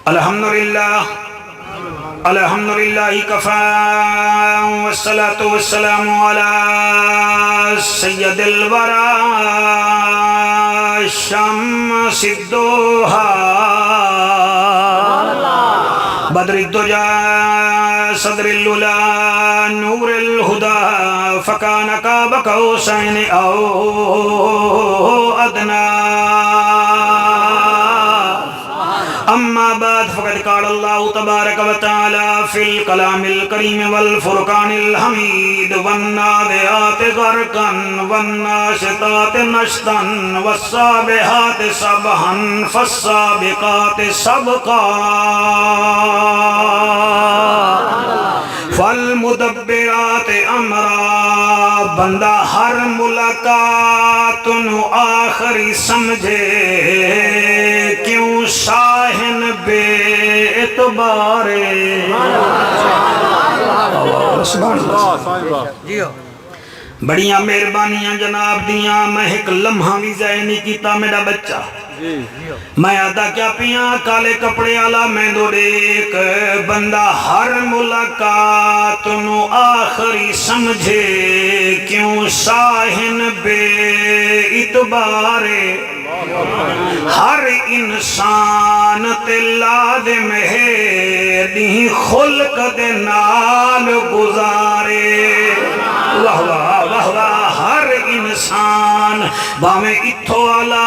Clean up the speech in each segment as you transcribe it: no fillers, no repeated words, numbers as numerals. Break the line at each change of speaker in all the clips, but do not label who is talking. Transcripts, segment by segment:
الحمدللہ کفا والصلاة والسلام علی سید الورا شمس الدوحا بدر الدجا صدر اللولا نور الہدا فکان قاب قوسین او ادنا اما بعد فقد قال اللہ تبارک و تعالی فی الکلام الکریم والفرقان الحمید والنادیات غرقا والناشطات نشطا والسابحات سبحا فالسابقات سبقا فالمدبرات امرا بندہ ہر ملاقات نو آخری سمجھے کیوں شاہن بے اعتبارے بڑیاں مہربانیاں جناب دیاں میں ایک لمحہ بھی ضائع نہیں کیتا میرا بچہ میں آدھا کیا پیاں کالے کپڑے آلا میں دو ایک بندہ ہر ملاقات نو آخری سمجھے کیوں شاہن بے اعتبارے ہر انسان تے لازم ہے دی خلق دے نال گزارے واہ واہ واہ واہ ہر انسان بھاویں اتھو آلا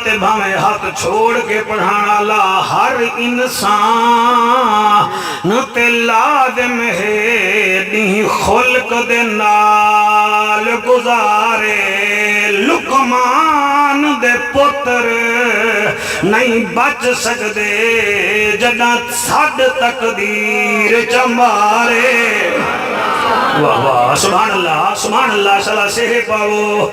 تے بھاویں ہاتھ چھوڑ کے پڑھانا آلا ہر انسان تے لازم ہے دی خلق دے نال گزارے لقمان دے پتر نہیں بچ سکدے جداں سڈ تقدیر چمارے واہ واہ سبحان اللہ صلاح سے پاو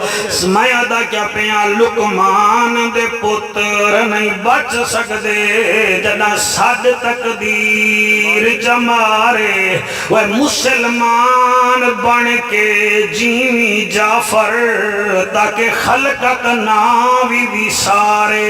میں ادا کیا پیاں لقمان دے پتر نہیں بچ سکدے جداں سڈ تقدیر چمارے وہ مسلمان بن کے جیویں جعفر تاکہ خلقت ناوی بھی سارے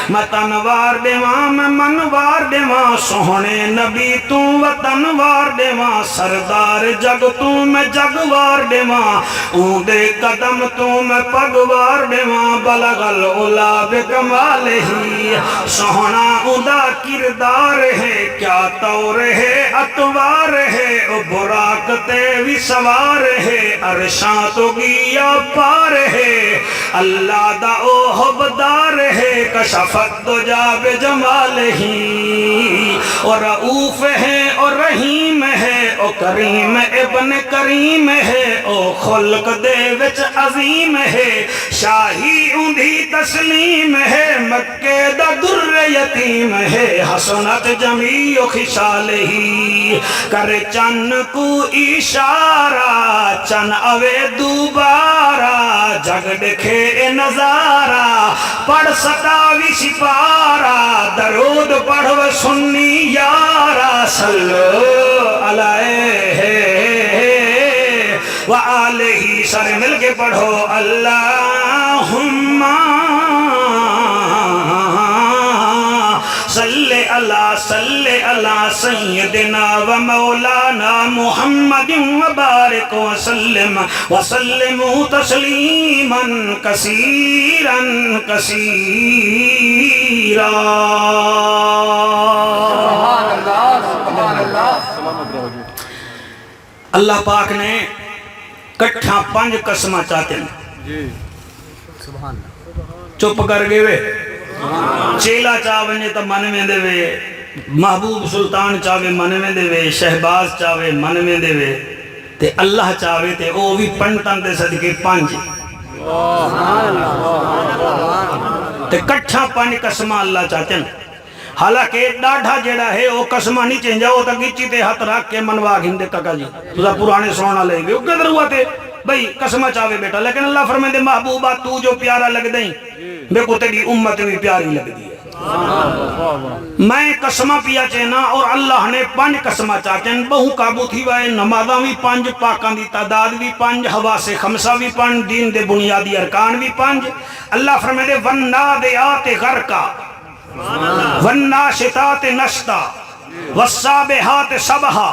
میں تنوار دیواں میں منوار دیواں سوہنے نبی تو وطنوار دیواں سردار جگ تو میں جگوار دیواں اون دے قدم تو میں پگوار دیواں بلغ العلا بکمال ہی سوہنا اوندا کردار ہے کیا طور ہے اتوار ہے او براق تے بھی سوار ہے عرشاں تو گیا پار ہے اللہ دا او حبدار ہے کشفت دو جاب جمال ہی اور رعوف ہے اور رحیم ہے او کریم ابن کریم ہے او خلق دے وچ عظیم ہے شاہی اندھی تسلیم ہے مکہ دا در یتیم ہے حسنت جمیع خشال ہی کر چن کو اشارہ چن اوے دوبارہ جگ دکھے نظارہ پڑھ ستاوی سپارہ درود پڑھو سنی یارہ صلو علیہ وآلہ سارے مل کے پڑھو اللہم صلی اللہ سیدنا و مولانا محمد وبارک وسلم تسلیما کثیرا کثیرا اللہ پاک نے کٹھا 5 قسمہ چاہتے ہیں چپ کر گئے وے چیلا چاہوے تو من میں دے وے محبوب سلطان چاہوے من میں دے وے شہباز چاہوے من میں دے وے تے اللہ چاہوے تے او بھی پنٹن دے صدقے 5 تے کٹھا 5 قسمہ اللہ چاہتے ہیں حالانکہ ڈاڑھا جیڑا ہے وہ قسمہ نہیں چینجا وہ تک گچی تے ہاتھ رکھ کے منوا گھندے ککا جی تو پرانے سننا لے گئے وہ قدر ہوا تے بھئی قسمہ چاہوے بیٹا لیکن اللہ فرمائے دے محبوبہ تو جو پیارا لگ دیں بے کو تیری امت بھی پیاری لگ دی ہے میں قسمہ پیا چینا اور اللہ نے 5 قسمہ چاچن بہو قابو تھی وائے نمازاں بھی 5 پاکاں دی تعداد بھی 5 حواس خمسہ بھی 5 دین دے بنیادی ارکان بھی 5 اللہ فرمائے دے والنادیات غرقا والناشطات نشطا والسابحات سبحا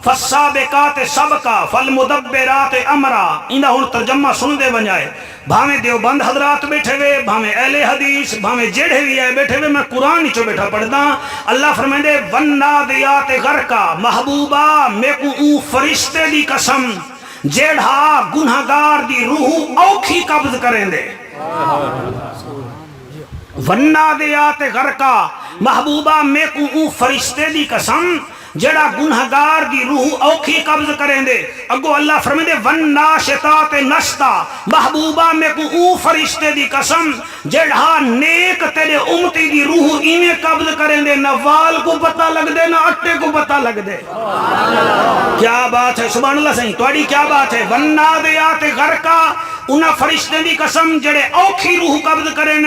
فالسابقات سبقا فالمدبرات امرا انہا ہون ترجمہ سن دے بنجائے بھامے دیوبند حضرات بیٹھے ہوئے بھامے اہل حدیث بھامے جیڑے بھی آئے بیٹھے ہوئے میں قرآن نیچو بیٹھا پڑھتا اللہ فرمائے دے والنادیات غرقا محبوبہ میں کو اون فرشتے دی قسم جیڑھا گنہگار دی روح اوکھی قبض کریں دے والنادیات غرقا محبوبہ میں کو اون فرشتے دی قسم جڑا گنہگار دی روح اوکھی قبض کریں دے اگو اللہ فرمائے دے والناشطات نشطا محبوبہ میں کو اون فرشتے دی قسم جڑا نیک تیرے امتی دی روح ایمیں قبض کریں دے نہ وال کو پتہ لگ دے نہ اٹے کو پتہ لگ دے کیا بات ہے سبحان اللہ سہی توڑی کیا بات ہے والنادیات غرقا انہا فرشتے دی قسم جڑے اوکھی روح قبض کریں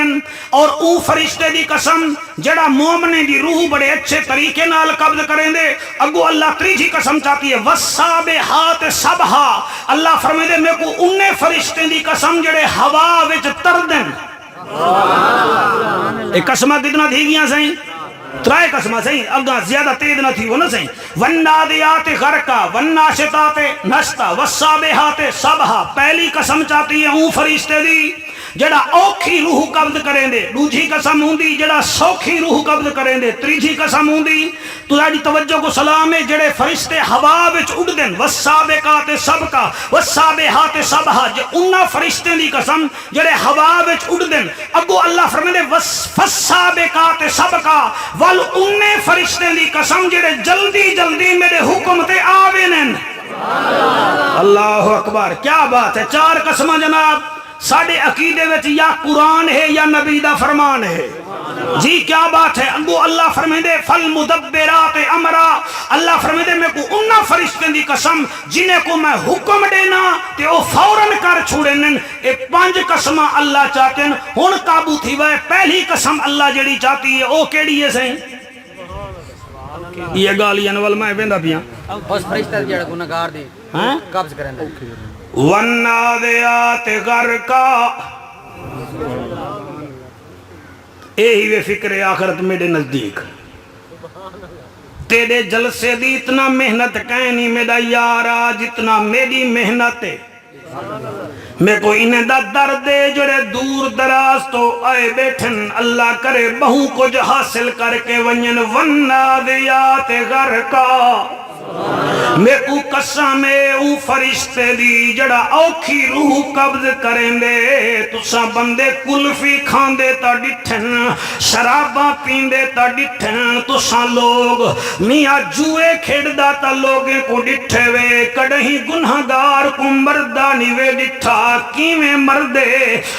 اور او فرشتے دی قسم جڑا مومنے دی روح بڑے اچھے طریقے نال قبض کریں دے اگو اللہ تریجی قسم چاہتی ہے والسابحات سبحا اللہ فرمائے دے میں کو انہیں فرشتے دی قسم جڑے ہوا وچ تردن ایک قسمہ کتنا تھی گیا سہیں 3 قسمہ سہیں اگاں زیادہ تیز نہ تھی وہ نہ سہیں والنادیات غرقا والناشطات نشطا والسابحات سبحا پہلی قسم چاہتی ہے اون فرشتے دی جڑا اوکھی روح قبض کریں دے دوجھی قسم ہوندی جڑا سوکھی روح قبض کریں دے تریجھی قسم ہوندی تجھے توجہ کو سلام ہے جڑے فرشتے ہوا وچ اڑ دن والسابقات سبقا والسابحات سبحا انہاں فرشتے دی قسم جڑے ہوا وچ اڑ دن اگو اللہ فرمائے دے والسابقات سبقا وال انہیں فرشتے دی قسم جڑے جلدی جلدی میرے حکم تے آوینن اللہ اکبر کیا بات ہے 4 قسمہ جناب ساڑھے عقیدے وچ یا قرآن ہے یا نبی دا فرمان ہے جی کیا بات ہے اگو اللہ فرمائے دے فالمدبرات امرا اللہ فرمائے دے میں کو انہا فرشتیں دی قسم جنہیں کو میں حکم دینا تے او فوراً کر چھوڑنن اے 5 قسمہ اللہ چاہتے ہیں ہون قابو تھی وائے پہلی قسم اللہ جڑی چاہتی ہے او کیڑی ہے سہیں یہ گالی انوال میں ویندہ پیا
بس فرشتہ جڑا گناہگار دی قبض کریں دے
والنادیات غرقا یہی وہ فکر آخرت میرے نزدیک تیرے جلسے دی اتنا محنت کہنی میرا یارا جتنا میری محنت ہے میں کو انہیں دا درد دے جڑے دور دراز تو آئے بیٹھن اللہ کرے بہوں کچھ حاصل کر کے ونین والنادیات غرقا میں کو قسم او فرشتے دی جڑا اوکھی روح قبض کریں دے تسا بندے کلفی کھان دے تا ڈٹھن شراباں پین دے تا ڈٹھن تسا لوگ میاں جوئے کھیڑ دا تا لوگیں کو ڈٹھے وے کڑہیں گنہگار کو مردانی وے ڈٹھا کیویں مردے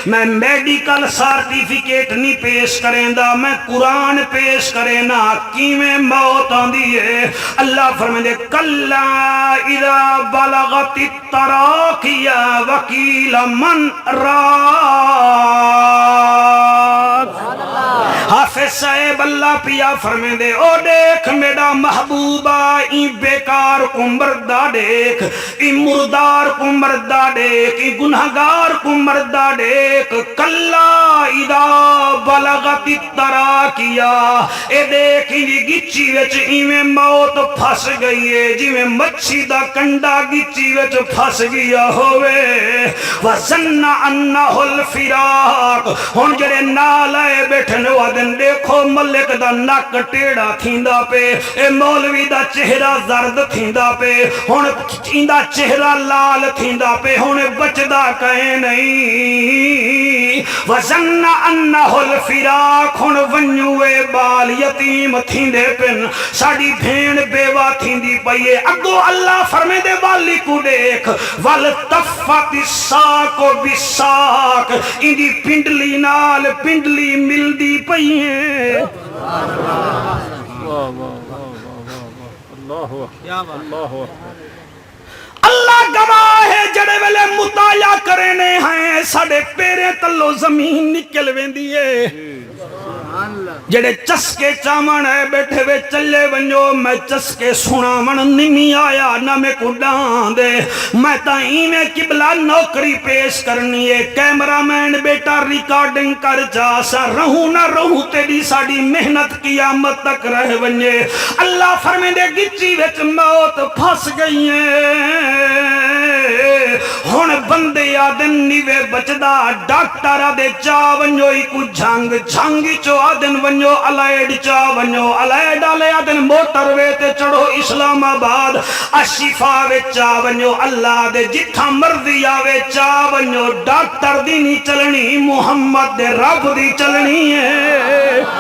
میں میڈیکل سارٹیفکیٹ نہیں پیش کریں دا میں قرآن پیش کریں نا کیویں موت آن دیئے اللہ فرمائے دے کلا اذا بلغت التراقیہ وکیل من راق حافظ صاحب اللہ پیا فرمے دے او دیکھ میرا محبوبہ ای بیکار کو مردہ دیکھ ای مردار کو مردہ دیکھ ای گنہگار کو مردہ دیکھ کلا اذا بلغت التراقیہ اے دیکھ ای گچی وچ ایویں موت پھس گئی ہے جی میں مچھی دا کنڈا گچی وچ پھس گیا ہوئے وَزَنَّ أَنَّهُ الْفِرَاقِ ہون جڑے نالائے بیٹھن وادن دیکھو ملک دا ناک ٹیڑا تھیندا پے اے مولوی دا چہرہ زرد تھیندا پے ہون چیندہ چہرہ لال تھیندا پے ہون بچدا کہیں نہیں وَزَنَّ أَنَّهُ الْفِرَاقِ ہون ونیوے بال یتیم تھیندے پن ساڑی بھین بیوہ تھیندی پئیے اگو اللہ فرمے دے والی کو دیکھ وَالْتَفَّتِ السَّاقُ بِالسَّاقِ اندی پنڈلی نال پنڈلی مل دی پئیے اللہ گواہ ہے جڑے ویلے مطالعہ کرنے ہیں ساڑے پیرے تلو زمین نکل ویندی ہے جڑے چسکے چاون ہے بیٹھے وے چلے ونجو میں چسکے سناون نہیں آیا نہ میں کو ڈان دے میں تا میں قبلہ نوکری پیش کرنی ہے کیمرہ مین بیٹا ریکارڈنگ کر جا سا رہوں نہ رہوں تیری ساڑی محنت قیامت تک رہ ونجے اللہ فرمے دے گچی وچ موت پھس گئی ہے ہن بندے آدن نیوے بچدا ڈاکٹر آدے چا ونجو کو جھنگ جھنگی چو آدن ونجو الائیڈ چا ونجو الائیڈ آلے آدن موٹر وے تے چڑھو اسلام آباد اشفا وے چا ونجو اللہ دے جتھا مرضی آوے چا ونجو ڈاکٹر دی نہیں چلنی محمد دے رب دی چلنی ہے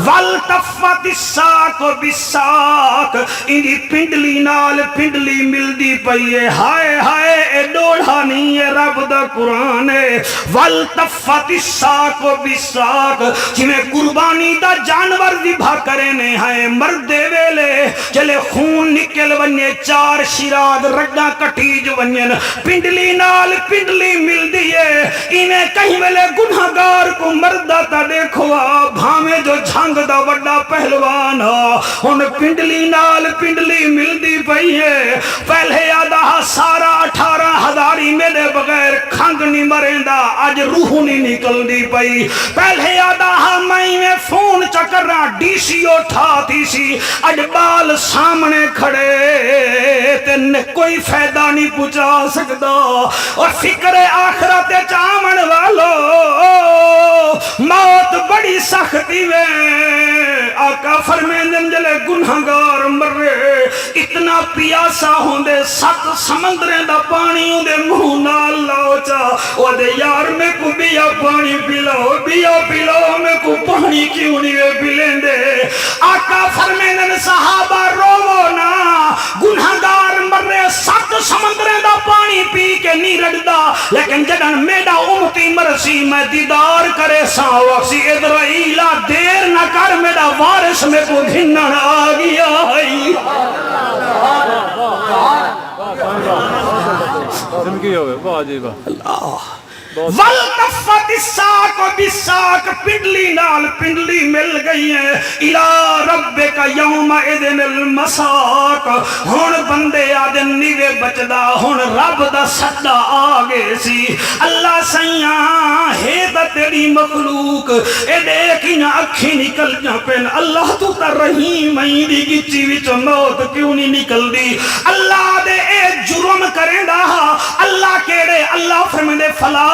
والتفت الساق بالساق اندی پنڈلی نال پنڈلی ملدی پئیے ہائے ہائے اے ڈوڑھا نہیں ہے رب دا قرآن ہے والتفت الساق بالساق جمیں قربانی دا جانور ذبح کرنے ہیں مردے ویلے چلے خون نکل ونجے چار شراد رگا کٹیج ونجن پنڈلی نال پنڈلی ملدی ہے انہیں کہیں ویلے گناہگار کو مردہ تا دیکھو بھامے جو جھنگ دا وڈا پہلوان ان پنڈلی نال پنڈلی ملدی پئی ہے پہلے آدھا سارا 18,000 میرے بغیر کھنگ نہیں مریندا آج روح نہیں نکل دی پئی پہلے آدھا میں فون چکرہ ڈی سی اٹھاتی سی آج بال سامنے کھڑے تین کوئی فائدہ نہیں پہنچا سکتا اور فکر آخرت چامن والو موت بڑی سختی میں آقا فرمیندن جلے گناہگار مرے اتنا پیاسا ہوندے 7 سمندریں دا پانی ہوندے منہ نال لاؤ چا وہ دے یار میں کو بیا پانی پلاؤ بیا پلاؤ میں کو پانی کیوں نہیں پلیں دے آقا فرمیندن صحابہ روو نا گناہگار مرے 7 سمندریں دا پانی پی کے نہیں رڑدا لیکن جدن میڈا امتی مرسی میں دیدار کرے سا وقسی ادرائیلہ دیر نہ کر میرا وارث میں کو گھنن آگیا اللہ والتفت الساق بالساق پنڈلی نال پنڈلی مل گئی ہے الہ ربک یومئذ المساق ہن بندے آدن نیوے بچدا ہن رب دا صدا آگے سی اللہ سیاں ہے دا تیری مخلوق اے دیکھی نہ اکھی نکل جا پین اللہ تو تا رحیم ہی دی گچی وچ موت کیوں نہیں نکل دی اللہ دے اے جرم کریں دا اللہ کیڑے اللہ فرمائے فلا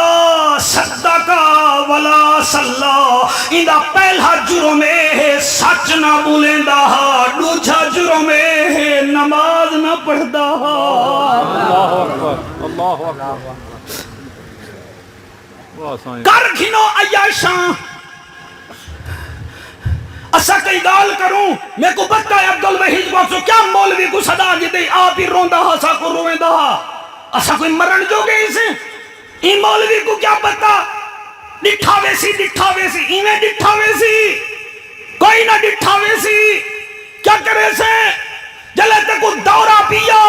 صدقہ ولا صلی اندہ پہلا جرم ہے سچ نہ بولیں دا دوجھا جرم ہے نماز نہ پڑھ دا
اللہ اکبر اللہ اکبر
کر گھنو عیاشاں اسا کئی گال کروں میں کو بتا ہے عبدالوحید باکسو کیا مولوی کو صدا جی دے آپ ہی رون دا اسا کو رویں دا اسا کوئی مرن جو گئے اسے این مولوی کو کیا پتا ڈٹھاوے سی ایمیں ڈٹھاوے سی کوئی نہ ڈٹھاوے سی کیا کرے سے جلے تے کو دورہ پیا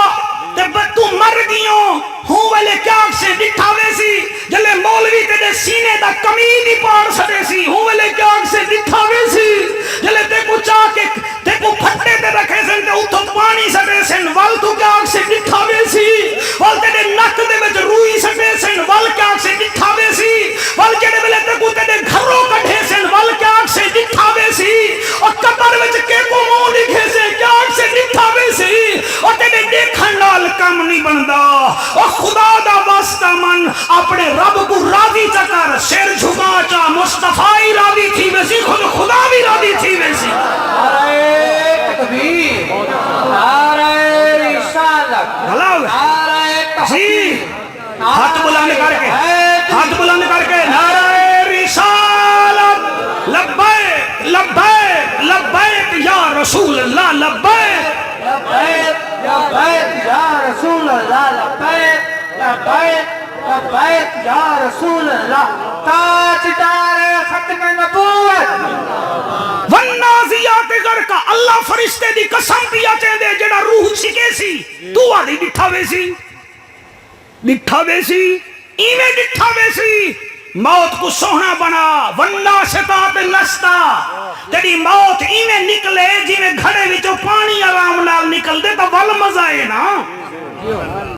تے تو مر گیوں ہوں والے کیا سے ڈٹھاوے سی جلے مولوی تے دے سینے دا کمین ہی پار سٹے سی ہوں والے کیا سے ڈٹھاوے سی جلے تے کو چاہ کے تے کو پھٹے تے رکھے سن تے اتھو پانی سٹے سن وال تو کیا سے ڈٹھاوے سی وال تے دے نک دے وچ روئی سٹے سن وال کیا سے ڈٹھاوے سی وال کے دے تے کو تے دے گھروں کٹھے سن وال کیا سے ڈٹھاوے سی اور قبر وچ کے کو منہ لکھے سے کیا سے ڈٹھاوے سی اور تے دے دیکھن نال کم نہیں بندا اور خدا دا واسطہ من اپنے رب کو راضی چکر سر جھکا چا مصطفی راضی تھی ویسی خود خدا بھی راضی تھی ویسی
نعرہ تکبیر نعرہ رسالت نعرہ
جی ہاتھ بلند کر کے نعرہ رسالت لبیک لبیک لبیک یا رسول اللہ لبیک
لبیک لبیک یا رسول اللہ لبیک لبیک لبیک یا رسول اللہ تاجدار ختم نبوت
والنازیات غرقا اللہ فرشتے دی قسم پیا چاہدے جڑا روح چھکے سی تو آدھی ڈٹھاوے سی ایویں ڈٹھاوے سی موت کو سوہنا بنا ونڈا شتا تے نشتا تیری موت ایویں نکلے جی میں گھڑے وچوں پانی آرام نال نکل دے تو ول مزہ ہے نا